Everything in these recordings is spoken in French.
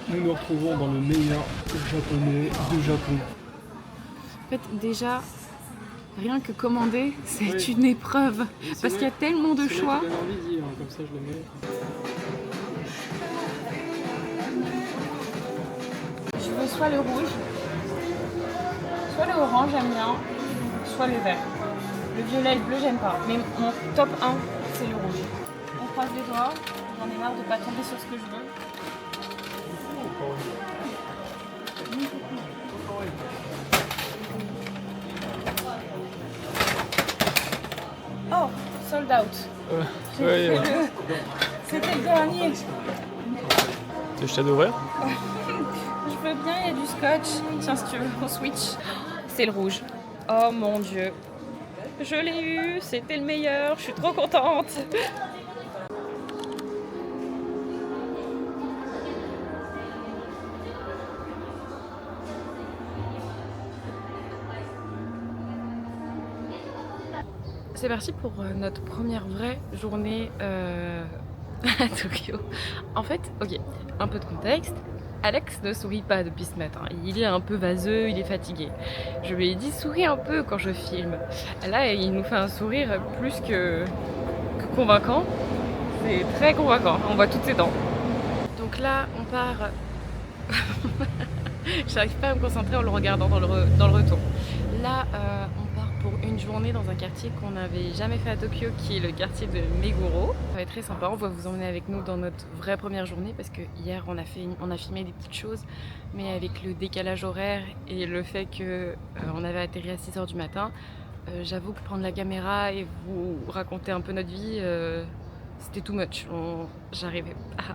Nous nous retrouvons dans le meilleur japonais du Japon. En fait, déjà, rien que commander, c'est Oui. une épreuve. Parce qu'il y a tellement de choix. Ça donne envie d'y, hein, comme ça je le mets. Je veux soit le rouge, soit le orange, j'aime bien, soit le vert. Le violet et le bleu, j'aime pas. Mais mon top 1, c'est le rouge. On croise les doigts, j'en ai marre de pas tomber sur ce que je veux. Oh, sold out. Ouais. C'était le dernier. Tu jeté d'ouvrir? Je veux bien, il y a du scotch. Tiens, si tu veux, on switch. C'est le rouge. Oh mon dieu. Je l'ai eu, c'était le meilleur, je suis trop contente. C'est parti pour notre première vraie journée à Tokyo. En fait, ok, un peu de contexte. Alex ne sourit pas depuis ce matin. Il est un peu vaseux, il est fatigué. Je lui ai dit souris un peu quand je filme. Là, il nous fait un sourire plus que convaincant. C'est très convaincant, on voit toutes ses dents. Donc là, on part... J'arrive pas à me concentrer en le regardant dans le retour. Là, on part pour une journée dans un quartier qu'on n'avait jamais fait à Tokyo, qui est le quartier de Meguro. Ça va être très sympa, on va vous emmener avec nous dans notre vraie première journée parce que hier on a filmé des petites choses, mais avec le décalage horaire et le fait que on avait atterri à 6h du matin, j'avoue que prendre la caméra et vous raconter un peu notre vie, c'était too much. J'arrivais pas.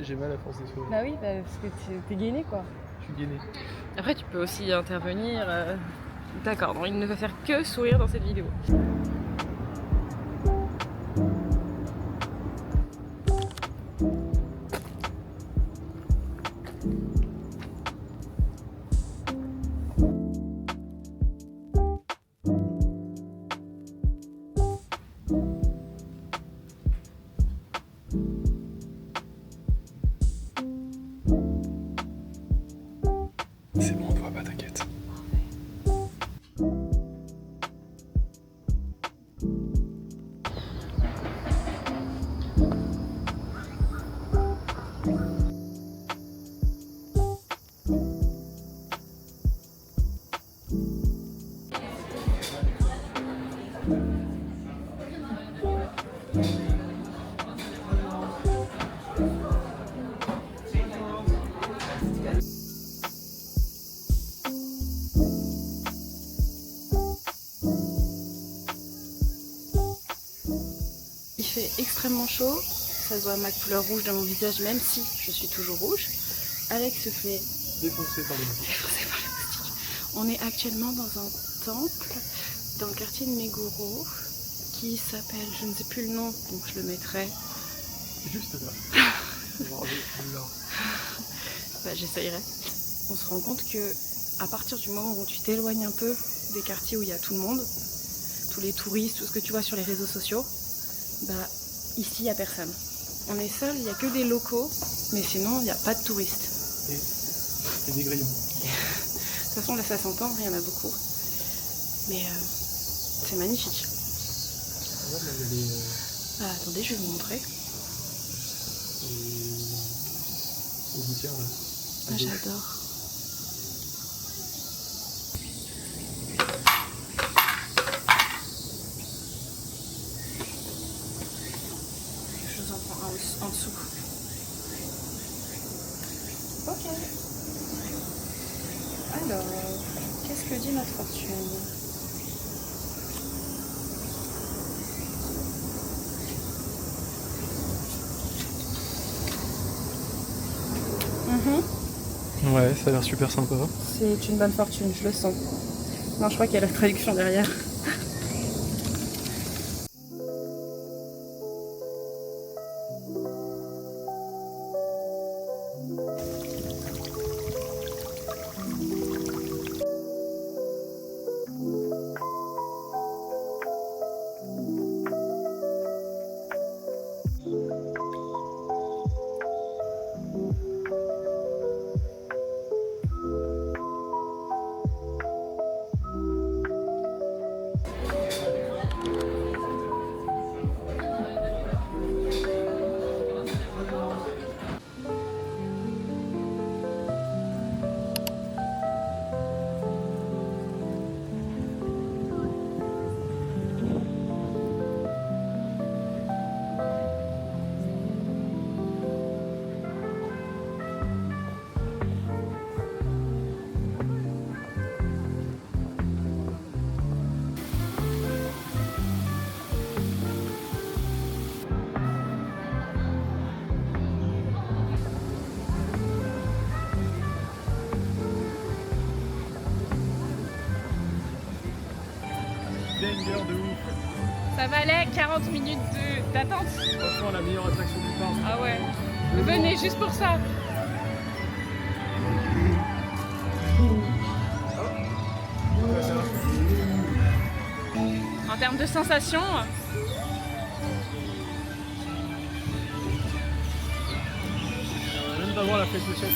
J'ai mal à force de sourire. Bah oui, parce que t'es gainé quoi. Je suis gainé. Après tu peux aussi intervenir. D'accord, non, il ne va faire que sourire dans cette vidéo. C'est bon, on ne voit pas, t'inquiète. Il fait extrêmement chaud, ça se voit ma couleur rouge dans mon visage même si je suis toujours rouge. Alex se fait Défoncé par les moustiques. défoncer par les moustiques. On est actuellement dans un temple dans le quartier de Meguro qui s'appelle, je ne sais plus le nom, donc je le mettrai. Juste là. Bah, j'essayerai. On se rend compte que à partir du moment où tu t'éloignes un peu des quartiers où il y a tout le monde, tous les touristes, tout ce que tu vois sur les réseaux sociaux, bah ici il n'y a personne. On est seul, il n'y a que des locaux, mais sinon il n'y a pas de touristes. Et des grillons. De toute façon là ça s'entend, il y en a beaucoup. Mais c'est magnifique. Ouais, là, il y a Ah, attendez, je vais vous montrer. les gouttières là. Ah, j'adore. Je vous en prends un en dessous. Ok. Alors, qu'est-ce que dit notre fortune? Ouais, ça a l'air super sympa. C'est une bonne fortune, je le sens. Non, je crois qu'il y a la traduction derrière. longueur de ouf. Ça valait 40 minutes d'attente. Franchement, la meilleure attraction du parc. Ah ouais. Venez juste pour ça. En termes de sensations, On va même pas voir la fléchette.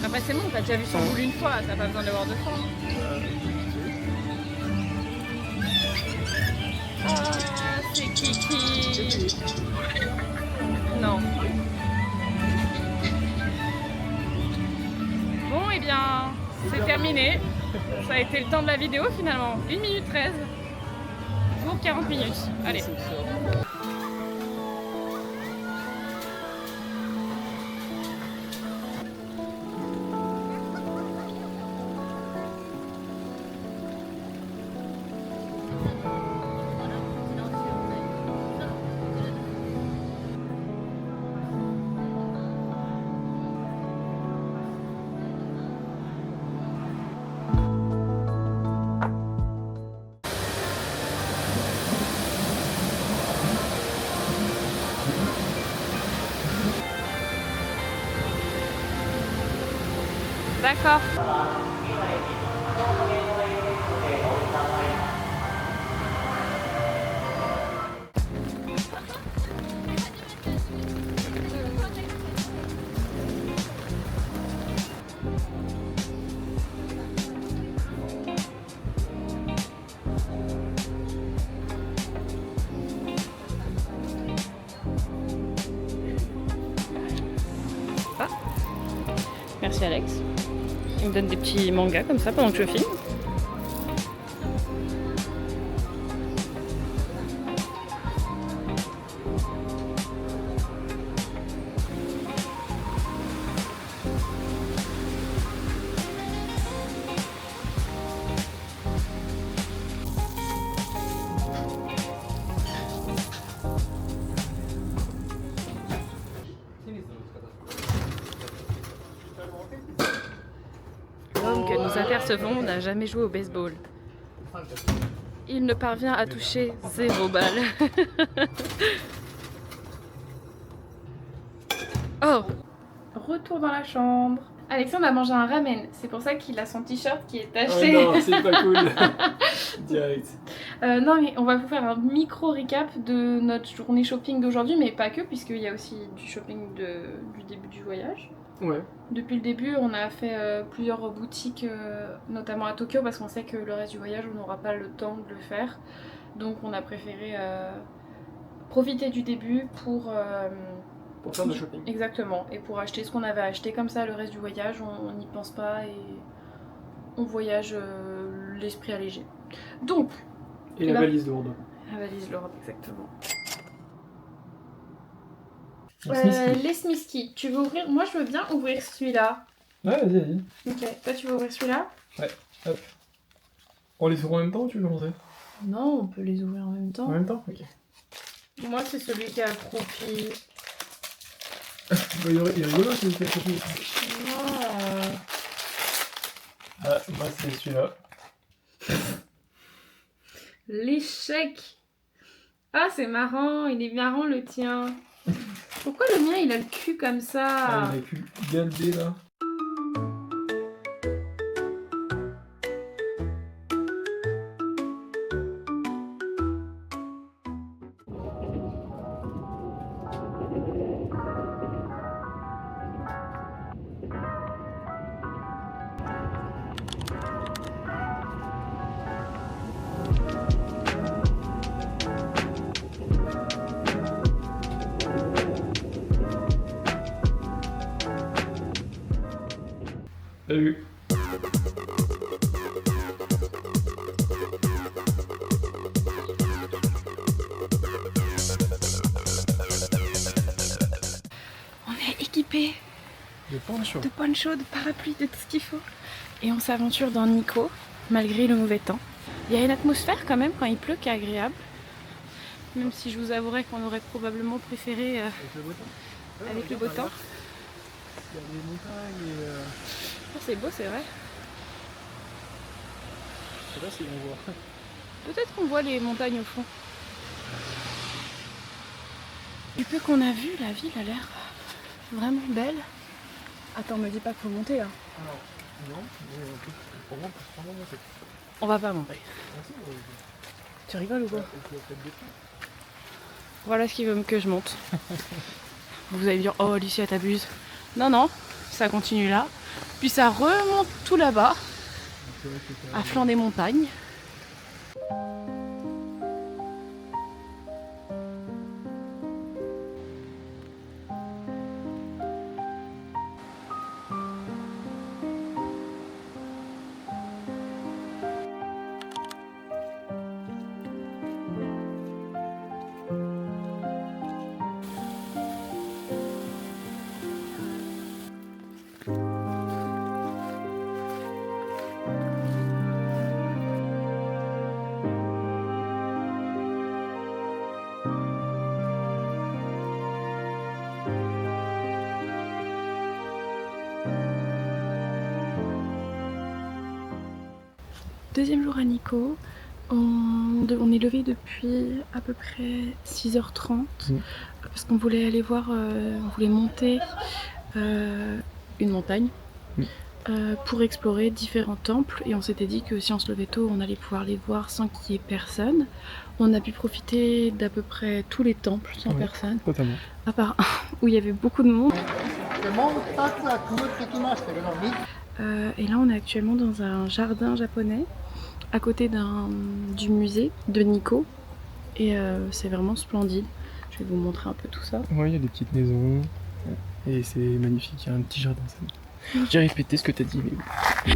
ah bah c'est bon, t'as déjà vu son boule une fois, t'as pas besoin de le voir deux fois. Ah, c'est Kiki. Non. Bon, et bien, c'est terminé. Ça a été le temps de la vidéo finalement. 1 minute 13 pour 40 minutes. Allez. D'accord. Ah. Merci Alex. Il me donne des petits mangas comme ça pendant que je filme. L'homme que nous apercevons n'a jamais joué au baseball. Il ne parvient à toucher 0 balle. Oh! Retour dans la chambre. Alexandre a mangé un ramen, c'est pour ça qu'il a son t-shirt qui est taché. Oh non, c'est pas cool. Direct. Non mais on va vous faire un micro récap de notre journée shopping d'aujourd'hui, mais pas que, puisqu'il y a aussi du shopping du début du voyage. Ouais. Depuis le début, on a fait plusieurs boutiques, notamment à Tokyo, parce qu'on sait que le reste du voyage, on n'aura pas le temps de le faire. Donc on a préféré profiter du début pour faire du shopping. Exactement, et pour acheter ce qu'on avait acheté. Comme ça, le reste du voyage, on n'y pense pas et on voyage l'esprit allégé. Donc... Et la valise lourde. La valise lourde, exactement. Smisky. Les Smisky, tu veux ouvrir? Moi je veux bien ouvrir celui-là. Ouais, vas-y, vas-y. Ok, toi tu veux ouvrir celui-là? Ouais, hop. On les ouvre en même temps ou tu veux commencer? Non, on peut les ouvrir en même temps. En même temps? Ok. Moi c'est celui qui a accroupi. Il est rigolo celui qui a accroupi. Ah, moi c'est celui-là. L'échec. Ah c'est marrant, il est marrant le tien. Pourquoi le mien il a le cul comme ça? Ah, il a pu galber là. Salut. On est équipés De poncho. de poncho, de parapluie, de tout ce qu'il faut. Et on s'aventure dans Nikko, malgré le mauvais temps. Il y a une atmosphère quand même quand il pleut qui est agréable. Même si je vous avouerai qu'on aurait probablement préféré Avec le beau temps. avec le beau temps. Il y a des montagnes et Oh, c'est beau, c'est vrai. je sais pas si on voit. Peut-être qu'on voit les montagnes au fond. Du peu qu'on a vu, la ville a l'air vraiment belle. Attends, me dis pas qu'il faut monter là. Alors, non, mais on peut vraiment monter. On va pas monter. Tu rigoles ou quoi? Voilà ce qu'il veut que je monte. Vous allez me dire, oh Lucie, t'abuses. Non, non, ça continue là. Puis ça remonte tout là-bas, à flanc des montagnes. Deuxième jour à Nikko, on est levé depuis à peu près 6h30 parce qu'on voulait aller voir, on voulait monter une montagne pour explorer différents temples et on s'était dit que si on se levait tôt on allait pouvoir les voir sans qu'il y ait personne. On a pu profiter d'à peu près tous les temples sans personne, Totalement. à part un où il y avait beaucoup de monde. Et là on est actuellement dans un jardin japonais à côté du musée de Nikko et c'est vraiment splendide. Je vais vous montrer un peu tout ça. Ouais, il y a des petites maisons et c'est magnifique, il y a un petit jardin. J'ai répété ce que t'as dit, mais...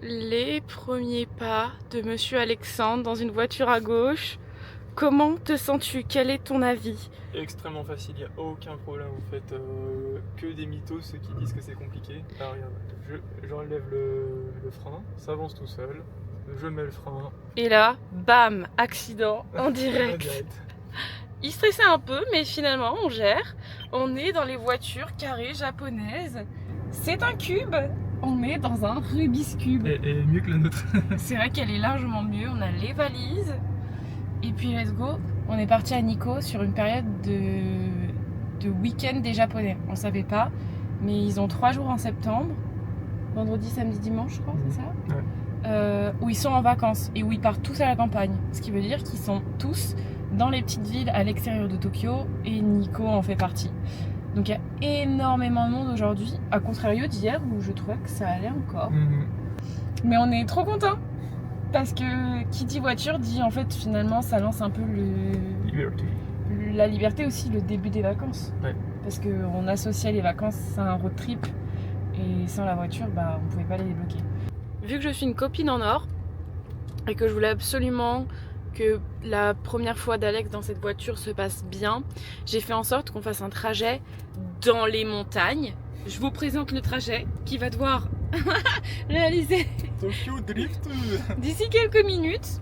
Les premiers pas de Monsieur Alexandre dans une voiture à gauche. Comment te sens-tu? Quel est ton avis? Extrêmement facile, il n'y a aucun problème en fait. Que des mythos ceux qui disent que c'est compliqué. Alors regarde, j'enlève le frein, ça avance tout seul, je mets le frein. Et là, bam, accident en direct. Il stressait un peu, mais finalement on gère. On est dans les voitures carrées japonaises. C'est un cube. On est dans un Rubik's Cube. Et mieux que la nôtre. C'est vrai qu'elle est largement mieux. On a les valises. Et puis let's go. On est parti à Nikko sur une période de week-end des Japonais. On savait pas. Mais ils ont 3 jours en septembre. Vendredi, samedi, dimanche, je crois, c'est ça? Ouais. Où ils sont en vacances et où ils partent tous à la campagne. Ce qui veut dire qu'ils sont tous dans les petites villes à l'extérieur de Tokyo. Et Nikko en fait partie. Donc il y a énormément de monde aujourd'hui, à contrario d'hier où je trouvais que ça allait encore. Mais on est trop contents parce que qui dit voiture dit en fait finalement ça lance un peu la liberté aussi, le début des vacances. Ouais. Parce qu'on associait les vacances à un road trip et sans la voiture bah on pouvait pas les débloquer. Vu que je suis une copine en or et que je voulais absolument que la première fois d'Alex dans cette voiture se passe bien, j'ai fait en sorte qu'on fasse un trajet dans les montagnes. Je vous présente le trajet qui va devoir réaliser Tokyo Drift d'ici quelques minutes.